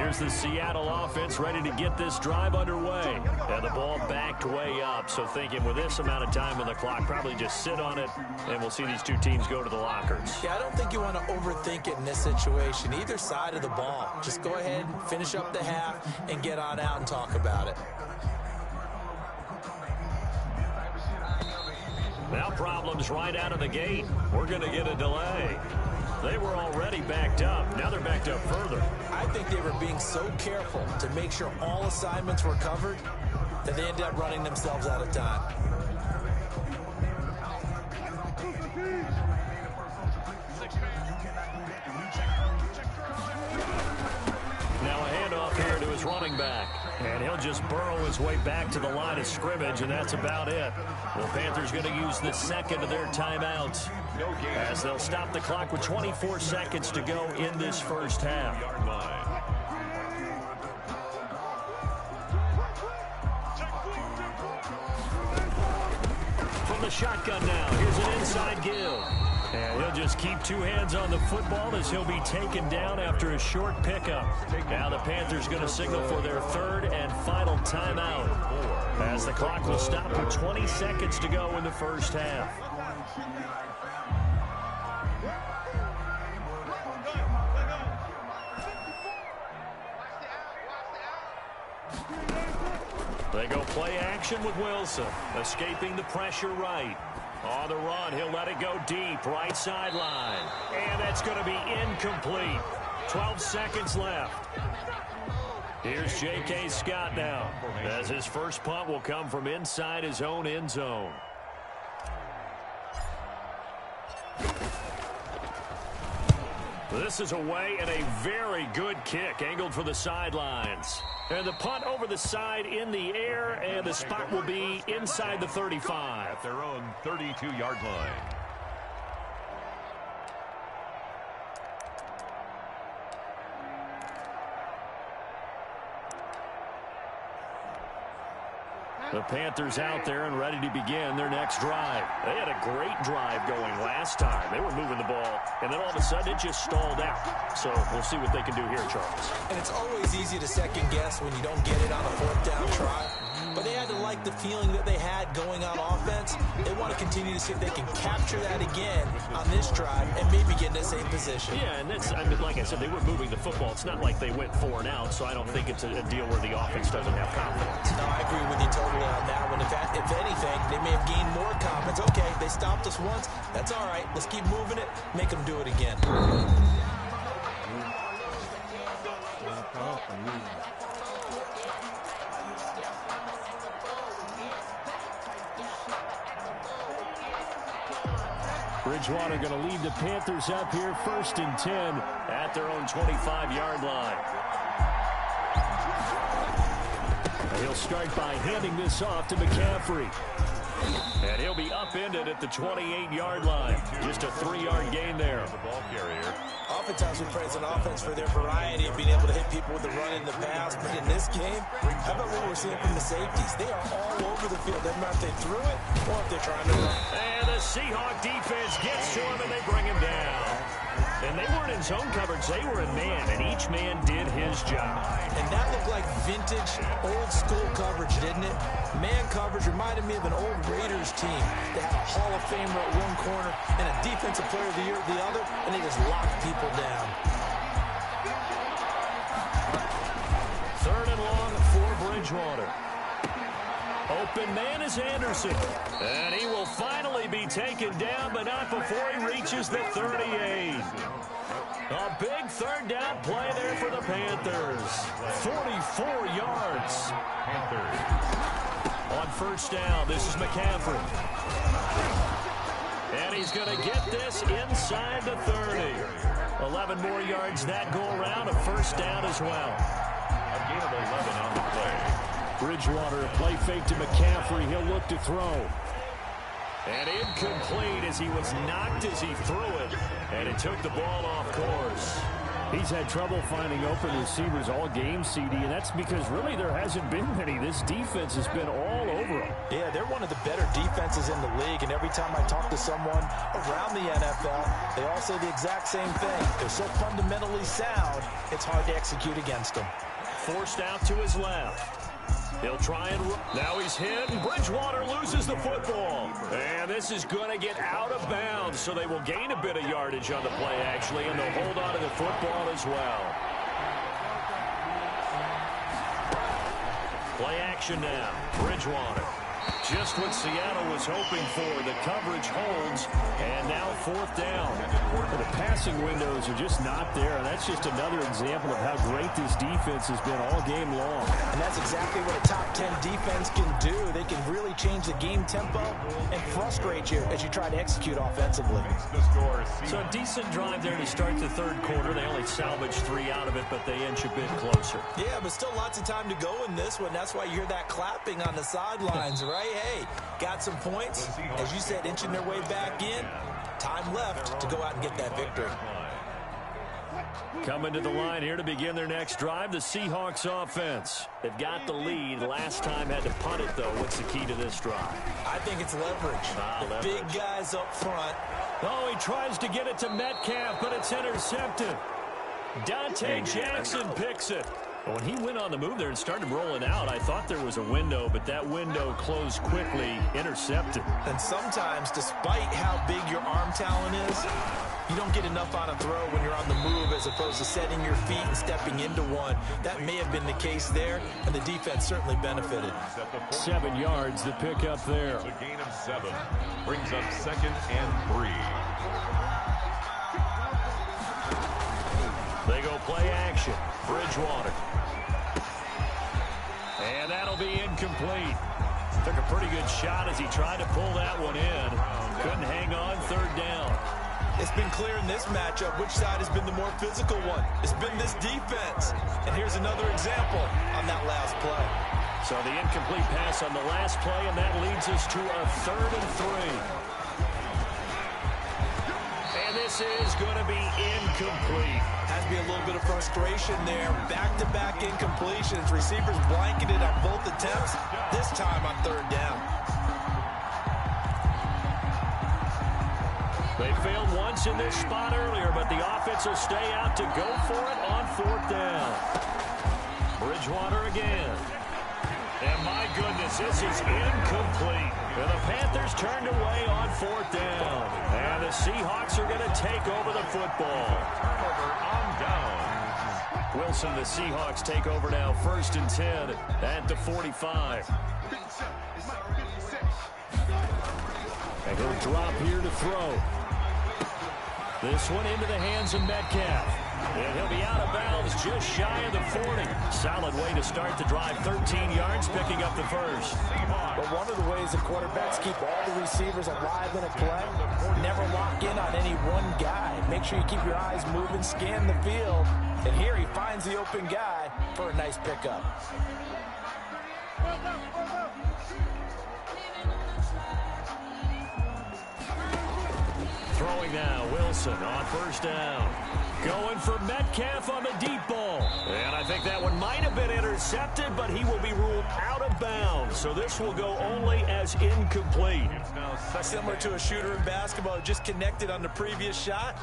here's the Seattle offense ready to get this drive underway. And the ball backed way up, so thinking with this amount of time on the clock, probably just sit on it, and we'll see these two teams go to the lockers. Yeah, I don't think you want to overthink it in this situation, either side of the ball. Just go ahead and finish up the half and get on out and talk about it. Now problems right out of the gate. We're going to get a delay. They were already backed up. Now they're backed up further. I think they were being so careful to make sure all assignments were covered that they ended up running themselves out of time. Now a handoff here to his running back. And he'll just burrow his way back to the line of scrimmage, and that's about it. The Panthers going to use the second of their timeouts as they'll stop the clock with 24 seconds to go in this first half. From the shotgun now, here's an inside give. And he'll just keep two hands on the football as he'll be taken down after a short pickup. Now the Panthers going to signal for their third and final timeout as the clock will stop with 20 seconds to go in the first half. They go play action with Wilson, escaping the pressure right. On the run, he'll let it go deep, right sideline. And that's going to be incomplete. 12 seconds left. Here's J.K. Scott now, as his first punt will come from inside his own end zone. This is away and a very good kick, angled for the sidelines. And the punt over the side in the air, and the spot will be inside the 35. At their own 32-yard line. The Panthers out there and ready to begin their next drive. They had a great drive going last time. They were moving the ball, and then all of a sudden it just stalled out. So we'll see what they can do here, Charles. And it's always easy to second guess when you don't get it on a fourth down try. But they had to like the feeling that they had going on offense. They want to continue to see if they can capture that again on this drive and maybe get in the same position. Yeah, and that's, I mean, like I said, they were moving the football. It's not like they went 4 and out, so I don't think it's a deal where the offense doesn't have confidence. No, I agree with you totally on that one. If anything, they may have gained more confidence. Okay, they stopped us once. That's all right. Let's keep moving it. Make them do it again. Bridgewater going to lead the Panthers up here, 1st and 10 at their own 25-yard line. He'll start by handing this off to McCaffrey. And he'll be upended at the 28-yard line. Just a 3-yard gain there. The ball carrier. Oftentimes we praise an offense for their variety of being able to hit people with the run in the pass. But in this game, how about what we're seeing from the safeties? They are all over the field. Doesn't matter if they threw it or if they're trying to run. And the Seahawk defense gets to him, and they bring him down. And they weren't in zone coverage. They were in man, and each man did his job. And that looked like vintage, old-school coverage, didn't it? Man coverage reminded me of an old Raiders team. They had a Hall of Famer at one corner and a Defensive Player of the Year at the other, and they just locked people down. 3rd and long for Bridgewater. Open man is Anderson. And he will finally be taken down, but not before he reaches the 38. A big 3rd down play there for the Panthers. 44 yards. Panthers. On 1st down, this is McCaffrey. And he's going to get this inside the 30. 11 more yards that go around, a 1st down as well. A gain of 11 on the play. Bridgewater, a play fake to McCaffrey. He'll look to throw. And incomplete as he was knocked as he threw it. And it took the ball off course. He's had trouble finding open receivers all game, CD, and that's because really there hasn't been many. This defense has been all over him. Yeah, they're one of the better defenses in the league, and every time I talk to someone around the NFL, they all say the exact same thing. They're so fundamentally sound, it's hard to execute against them. Forced out to his left. He'll try and run. Now he's hit, and Bridgewater loses the football. And this is going to get out of bounds, so they will gain a bit of yardage on the play, actually, and they'll hold on to the football as well. Play action now. Bridgewater. Just what Seattle was hoping for. The coverage holds, and now fourth down. The passing windows are just not there, and that's just another example of how great this defense has been all game long. And that's exactly what a top 10 defense can do. They can really change the game tempo and frustrate you as you try to execute offensively. So a decent drive there to start the third quarter. They only salvaged 3 out of it, but they inch a bit closer. Yeah, but still lots of time to go in this one. That's why you hear that clapping on the sidelines, right? Hey, got some points. As you said, inching their way back in. Time left to go out and get that victory. Coming to the line here to begin their next drive, the Seahawks offense. They've got the lead. Last time had to punt it, though. What's the key to this drive? I think it's leverage. The big guys up front. Oh, he tries to get it to Metcalf, but it's intercepted. Dante Jackson picks it. When he went on the move there and started rolling out, I thought there was a window, but that window closed quickly, intercepted. And sometimes, despite how big your arm talent is, you don't get enough on a throw when you're on the move as opposed to setting your feet and stepping into one. That may have been the case there, and the defense certainly benefited. 7 yards, the pickup there. A gain of 7 brings up 2nd and 3. They go play action. Bridgewater. And that'll be incomplete. Took a pretty good shot as he tried to pull that one in. Couldn't hang on, third down. It's been clear in this matchup which side has been the more physical one. It's been this defense. And here's another example on that last play. So the incomplete pass on the last play, and that leads us to a 3rd and 3. And this is going to be incomplete. Has to be a little bit of frustration there. Back-to-back incompletions. Receivers blanketed on both attempts. This time on 3rd down. They failed once in this spot earlier, but the offense will stay out to go for it on 4th down. Bridgewater again. And my goodness, this is incomplete. And the Panthers turned away on 4th down. And the Seahawks are going to take over the football. Turnover on down. Wilson, the Seahawks take over now, 1st and 10 at the 45. And he'll drop here to throw. This one into the hands of Metcalf. And he'll be out of bounds just shy of the 40. Solid way to start the drive. 13 yards, picking up the first. But one of the ways the quarterbacks keep all the receivers alive in a play, never lock in on any one guy. Make sure you keep your eyes moving, scan the field. And here he finds the open guy for a nice pickup. Throwing now, Wilson on 1st down. Going for Metcalf on the deep ball. And I think that one might have been intercepted, but he will be ruled out of bounds. So this will go only as incomplete. Similar to a shooter in basketball, just connected on the previous shot.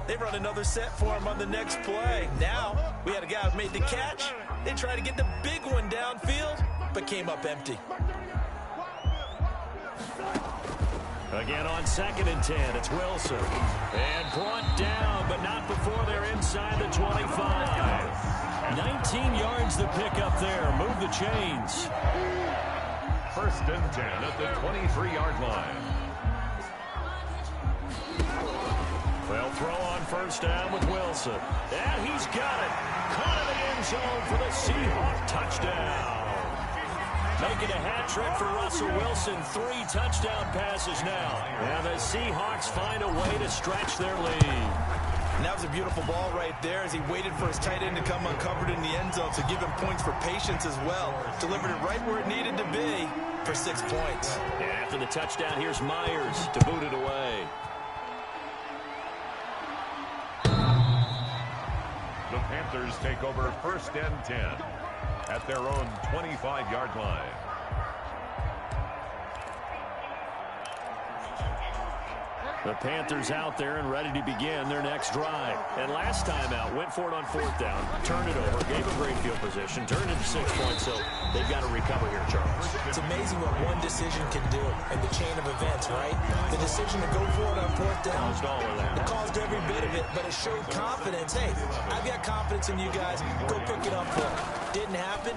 They run another set for him on the next play. Now, we had a guy who made the catch. They tried to get the big one downfield, but came up empty. Again on 2nd and 10, it's Wilson. And brought down, but not before they're inside the 25. 19 yards the pickup there. Move the chains. 1st and 10 at the 23-yard line. They'll throw on 1st down with Wilson. And he's got it. Caught in the end zone for the Seahawks touchdown. Making a hat trick for Russell Wilson. 3 touchdown passes now. And the Seahawks find a way to stretch their lead. And that was a beautiful ball right there as he waited for his tight end to come uncovered in the end zone to give him points for patience as well. Delivered it right where it needed to be for 6 points. And after the touchdown, here's Myers to boot it away. Panthers take over 1st and 10 at their own 25-yard line. The Panthers out there and ready to begin their next drive. And last time out, went for it on 4th down, turned it over, gave a great field position, turned it to 6 points, so they've got to recover here, Charles. It's amazing what one decision can do in the chain of events, right? The decision to go for it on 4th down, Caused all of that. it caused every bit of it, but it showed confidence. Hey, I've got confidence in you guys. Go pick it up for it. Didn't happen.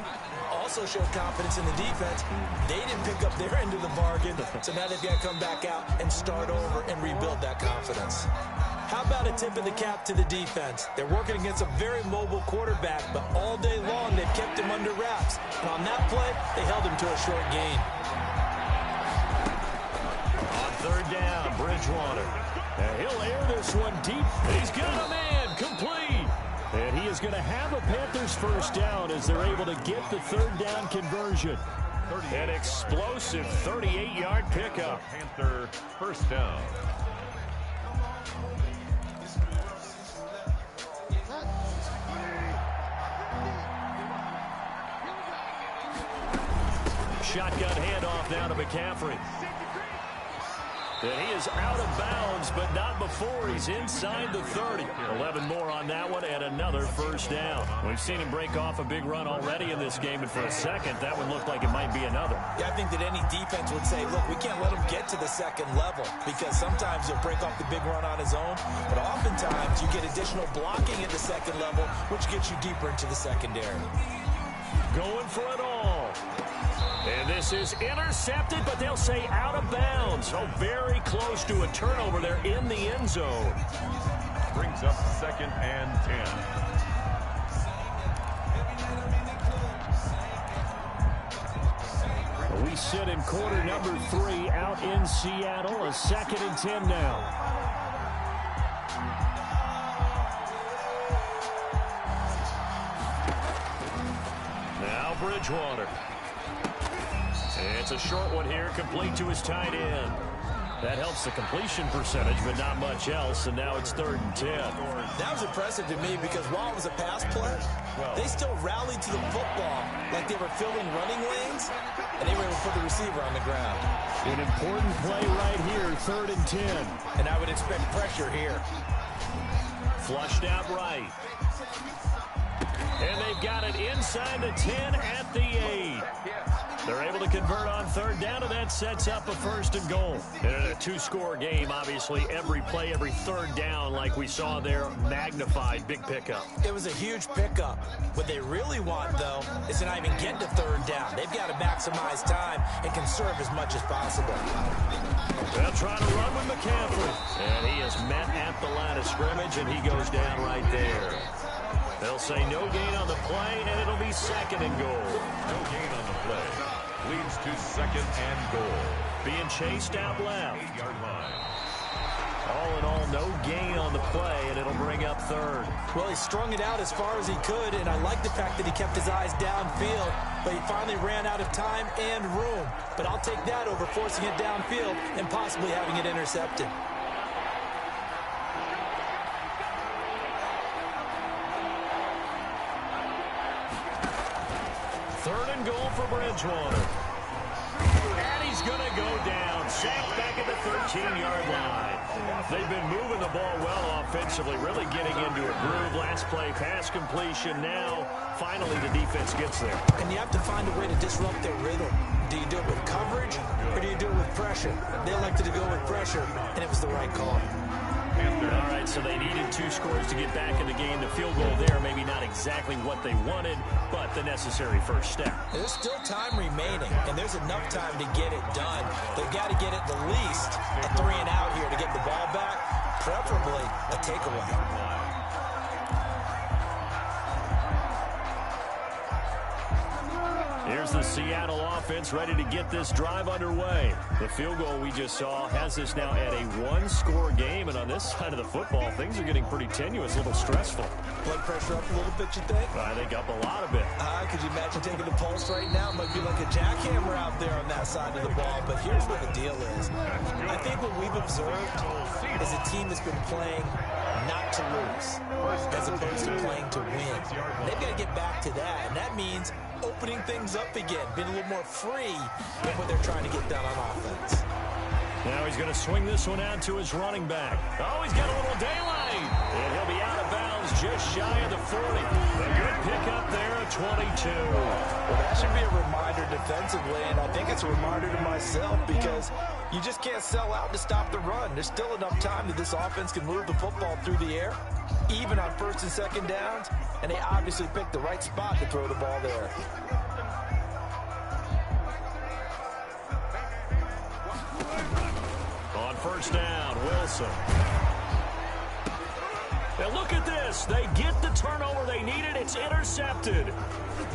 Also showed confidence in the defense. They didn't pick up their end of the bargain, so now they've got to come back out and start over and rebuild that confidence. How about a tip of the cap to the defense? They're working against a very mobile quarterback, but all day long they've kept him under wraps. And on that play, they held him to a short gain. On 3rd down, Bridgewater. And he'll air this one deep. He's got a man complete. And he is going to have a Panthers 1st down as they're able to get the 3rd down conversion. An explosive 38-yard pickup. Panther 1st down. Shotgun handoff now to McCaffrey. And he is out of bounds, but not before he's inside the 30. 11 more on that one, and another 1st down. We've seen him break off a big run already in this game, and for a second, that one looked like it might be another. Yeah, I think that any defense would say, look, we can't let him get to the 2nd level, because sometimes he'll break off the big run on his own, but oftentimes you get additional blocking at the 2nd level, which gets you deeper into the secondary. Going for it all. And this is intercepted, but they'll say out of bounds. So very close to a turnover there in the end zone. Brings up 2nd and 10. We sit in quarter number 3 out in Seattle. A 2nd and 10 now. Now Bridgewater. It's a short one here, complete to his tight end. That helps the completion percentage, but not much else, and now it's 3rd and 10. That was impressive to me because while it was a pass play, they still rallied to the football like they were filling running lanes, and they were able to put the receiver on the ground. An important play right here, 3rd and 10. And I would expect pressure here. Flushed out right. And they've got it inside the 10 at the 8. They're able to convert on 3rd down, and that sets up a 1st and goal. And in a 2-score game, obviously, every play, every 3rd down, like we saw there, magnified, big pickup. It was a huge pickup. What they really want, though, is to not even get to 3rd down. They've got to maximize time and conserve as much as possible. They'll try to run with McCaffrey. And he is met at the line of scrimmage, and he goes down right there. They'll say no gain on the play, and it'll be 2nd and goal. No gain on the play. Leads to 2nd and goal. Being chased out left. 8-yard line. All in all, no gain on the play, and it'll bring up 3rd. Well, he strung it out as far as he could, and I like the fact that he kept his eyes downfield, but he finally ran out of time and room. But I'll take that over forcing it downfield and possibly having it intercepted. 3rd and goal for Bridgewater. And he's going to go down. Sacked back at the 13-yard line. They've been moving the ball well offensively, really getting into a groove. Last play, pass completion. Now, finally, the defense gets there. And you have to find a way to disrupt their rhythm. Do you do it with coverage, or do you do it with pressure? They elected to go with pressure, and it was the right call. All right, so they needed 2 scores to get back in the game. The field goal there, maybe not exactly what they wanted, but the necessary first step. There's still time remaining, and there's enough time to get it done. They've got to get at the least a 3 and out here to get the ball back, preferably a takeaway. Here's the Seattle offense ready to get this drive underway. The field goal we just saw has this now at a 1-score game, and on this side of the football, things are getting pretty tenuous, a little stressful. Blood pressure up a little bit, you think? I think up a lot of it. Could you imagine taking the pulse right now? It might be like a jackhammer out there on that side of the ball, but here's what the deal is. I think what we've observed is a team that's been playing not to lose, as opposed to playing to win. They've got to get back to that, and that means opening things up again, being a little more free than what they're trying to get done on offense. Now he's going to swing this one out to his running back. Oh, he's got a little daylight. And he'll be out of bounds just shy of the 40. A good pickup there at 22. Well, that should be a reminder defensively, and I think it's a reminder to myself because you just can't sell out to stop the run. There's still enough time that this offense can move the football through the air, even on first and second downs, and they obviously picked the right spot to throw the ball there. On first down, Wilson. Now look at this. They get the turnover they needed. It's intercepted.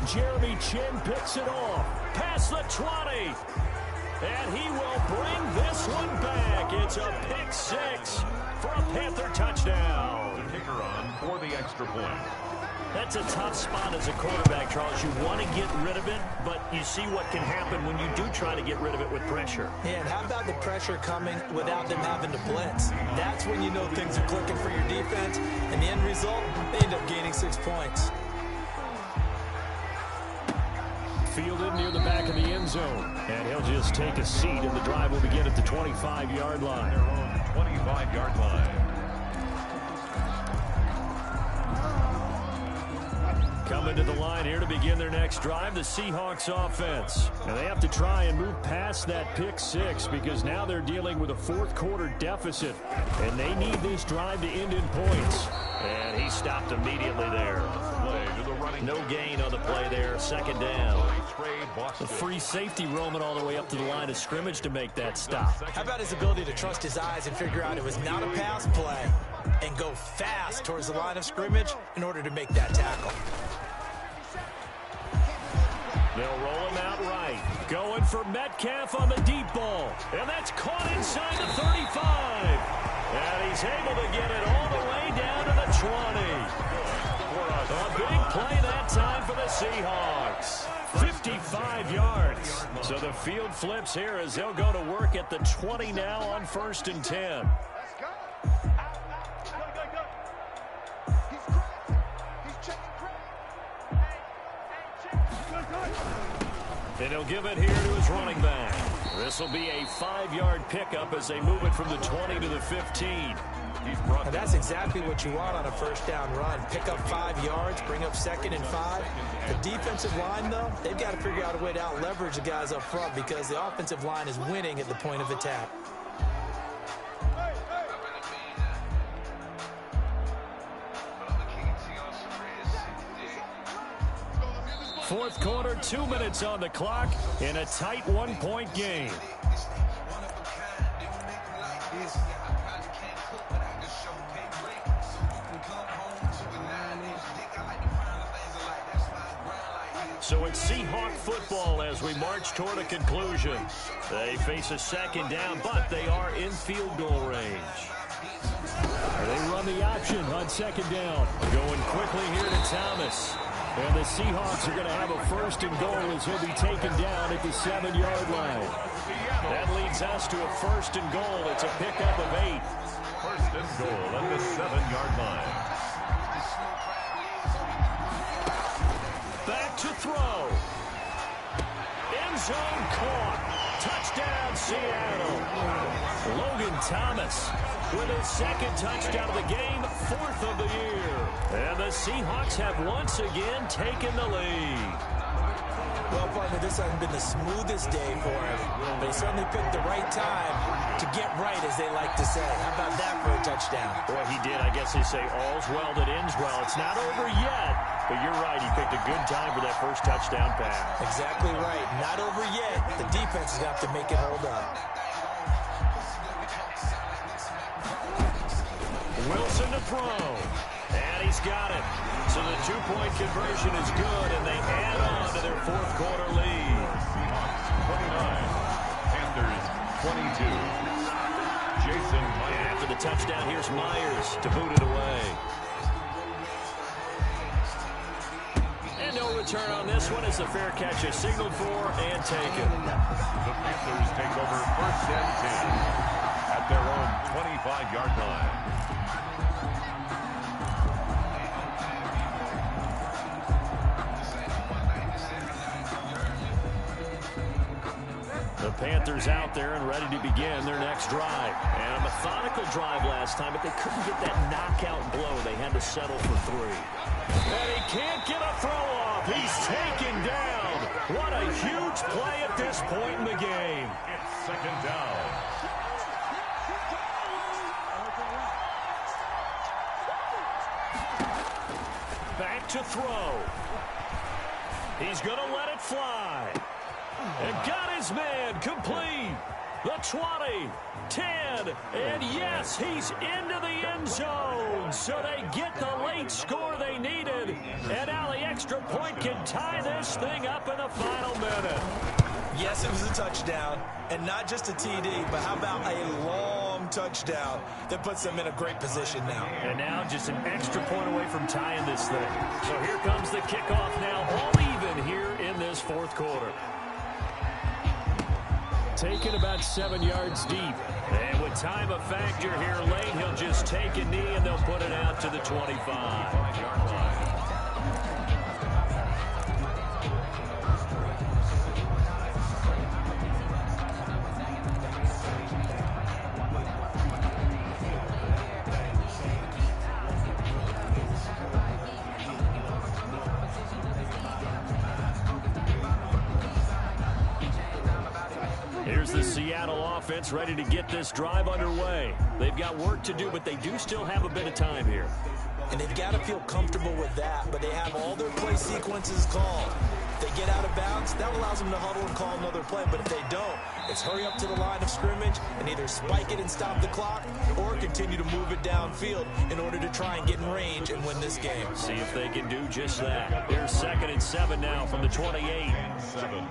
Jeremy Chin picks it off. Past the 20. And he will bring this one back. It's a pick six for a Panther touchdown. The kicker on for the extra point. That's a tough spot as a quarterback, Charles. You want to get rid of it, but you see what can happen when you do try to get rid of it with pressure. Yeah, and how about the pressure coming without them having to blitz? That's when you know things are clicking for your defense, and the end result, they end up gaining 6 points. Fielded near the back of the end zone, and he'll just take a seat, and the drive will begin at the 25-yard line. Their own 25-yard line. Coming to the line here to begin their next drive, the Seahawks offense. And they have to try and move past that pick six because now they're dealing with a fourth-quarter deficit. And they need this drive to end in points. And he stopped immediately there. No gain on the play there, second down. The free safety roaming all the way up to the line of scrimmage to make that stop. How about his ability to trust his eyes and figure out it was not a pass play and go fast towards the line of scrimmage in order to make that tackle. They'll roll him out right. Going for Metcalf on the deep ball. And that's caught inside the 35. And he's able to get it all the way down to the 20. A big play that time for the Seahawks. 55 yards. So the field flips here as they'll go to work at the 20 now on first and 10. And he'll give it here to his running back. This will be a 5-yard pickup as they move it from the 20 to the 15. And that's exactly what you want on a first down run. Pick up 5 yards, bring up second and 5. The defensive line, though, they've got to figure out a way to out-leverage the guys up front because the offensive line is winning at the point of attack. Fourth quarter, 2 minutes on the clock in a tight 1-point game. So it's Seahawk football as we march toward a conclusion. They face a second down, but they are in field goal range. They run the option on second down. Going quickly here to Thomas. And the Seahawks are going to have a first and goal as he'll be taken down at the 7-yard line. That leads us to a first and goal. It's a pickup of 8. First and goal at the 7-yard line. Back to throw. End zone caught. Touchdown, Seattle. Logan Thomas with his second touchdown of the game, 4th of the year. And the Seahawks have once again taken the lead. Well, partner, this hasn't been the smoothest day for him, but he certainly picked the right time to get right, as they like to say. How about that for a touchdown? Boy, he did. I guess they say all's well that ends well. It's not over yet, but you're right. He picked a good time for that first touchdown pass. Exactly right. Not over yet. The defense is going to have to make it hold up. Wilson to throw. And he's got it. So the 2-point conversion is good, and they add on to their fourth quarter lead. 29. Panthers 22. Jason Myers. And after the touchdown, here's Myers to boot it away. And no return on this one as the fair catch is signaled for and taken. The Panthers take over first and 10 at their own 25-yard line. Panthers out there and ready to begin their next drive. And a methodical drive last time, but they couldn't get that knockout blow. They had to settle for 3. And he can't get a throw off. He's taken down. What a huge play at this point in the game. It's second down. Back to throw. He's going to let it fly. And got his man complete. The 20, 10, and yes, he's into the end zone. So they get the late score they needed. And now the extra point can tie this thing up in the final minute. Yes, it was a touchdown, and not just a TD, but how about a long touchdown that puts them in a great position now. And now just an extra point away from tying this thing. So here comes the kickoff now, all even here in this fourth quarter. Taken about 7 yards deep. And with time a factor here late, he'll just take a knee and they'll put it out to the 25-yard line. Here's the Seattle offense ready to get this drive underway. They've got work to do, but they do still have a bit of time here. And they've got to feel comfortable with that, but they have all their play sequences called. If they get out of bounds, that allows them to huddle and call another play, but if they don't, it's hurry up to the line of scrimmage and either spike it and stop the clock or continue to move it downfield in order to try and get in range and win this game. See if they can do just that. Here's 2nd and 7 now from the 28. 7.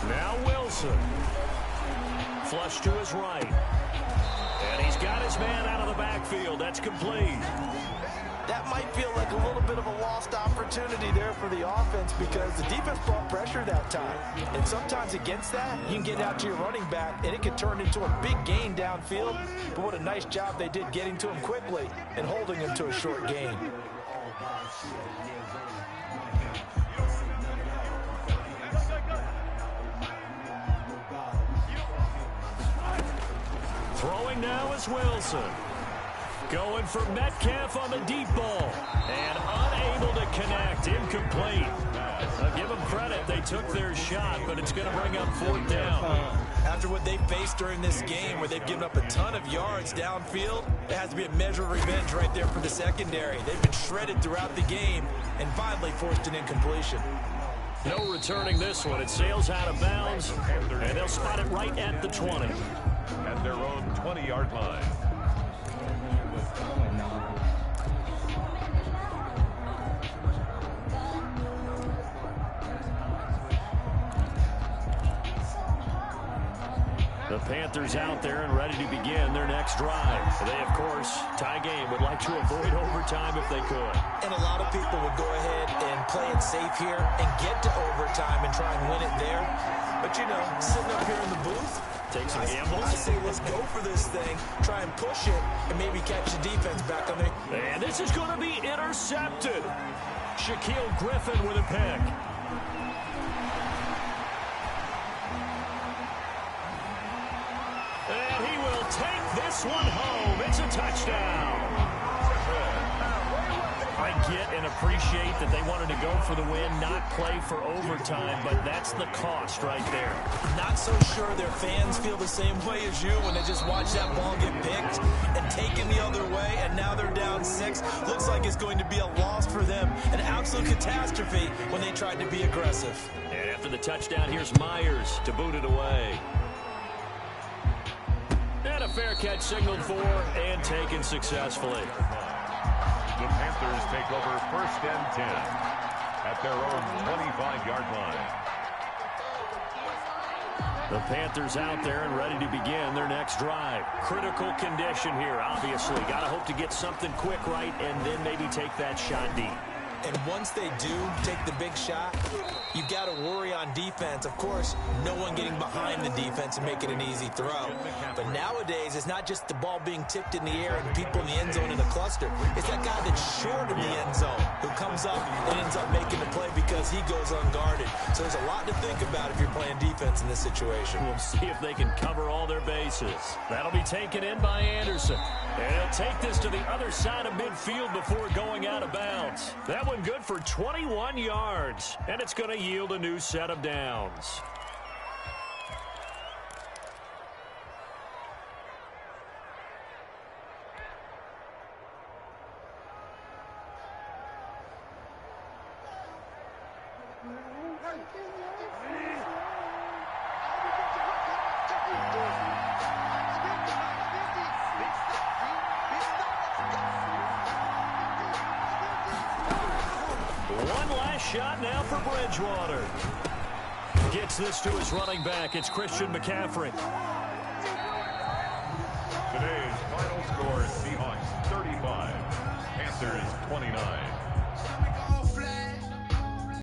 Now Wilson. Flush to his right. And he's got his man out of the backfield. That's complete. That might feel like a little bit of a lost opportunity there for the offense because the defense brought pressure that time. And sometimes against that, you can get out to your running back, and it can turn into a big gain downfield. But what a nice job they did getting to him quickly and holding him to a short gain. Throwing now is Wilson. Going for Metcalf on the deep ball. And unable to connect. Incomplete. I'll give them credit. They took their shot, but it's going to bring up 4th down. After what they faced during this game where they've given up a ton of yards downfield, it has to be a measure of revenge right there for the secondary. They've been shredded throughout the game and finally forced an incompletion. No returning this one. It sails out of bounds, and they'll spot it right at the 20. At their own 20-yard line. The Panthers out there and ready to begin their next drive. They, of course, tie game, would like to avoid overtime if they could. And a lot of people would go ahead and play it safe here and get to overtime and try and win it there. But, you know, sitting up here in the booth, take some gambles. I say let's go for this thing, try and push it, and maybe catch the defense back on it. And this is going to be intercepted. Shaquille Griffin with a pick. And he will take this one home. It's a touchdown. I get and appreciate that they wanted to go for the win, not play for overtime, but that's the cost right there. Not so sure their fans feel the same way as you when they just watch that ball get picked and taken the other way, and now they're down 6. Looks like it's going to be a loss for them, an absolute catastrophe when they tried to be aggressive. And after the touchdown, here's Myers to boot it away. And a fair catch signaled for and taken successfully. The Panthers take over 1st and 10 at their own 25-yard line. The Panthers out there and ready to begin their next drive. Critical condition here, obviously. Got to hope to get something quick right and then maybe take that shot deep. And once they do take the big shot, you've got to worry on defense. Of course, no one getting behind the defense and making an easy throw. But nowadays, it's not just the ball being tipped in the air and people in the end zone in a cluster. It's that guy that's short of the end zone who comes up and ends up making the play because he goes unguarded. So there's a lot to think about if you're playing defense in this situation. We'll see if they can cover all their bases. That'll be taken in by Anderson. And he'll take this to the other side of midfield before going out of bounds. That one good for 21 yards. And it's going to yield a new set of downs. One last shot now for Bridgewater. Gets this to his running back. It's Christian McCaffrey. Today's final score, Seahawks 35, Panthers 29.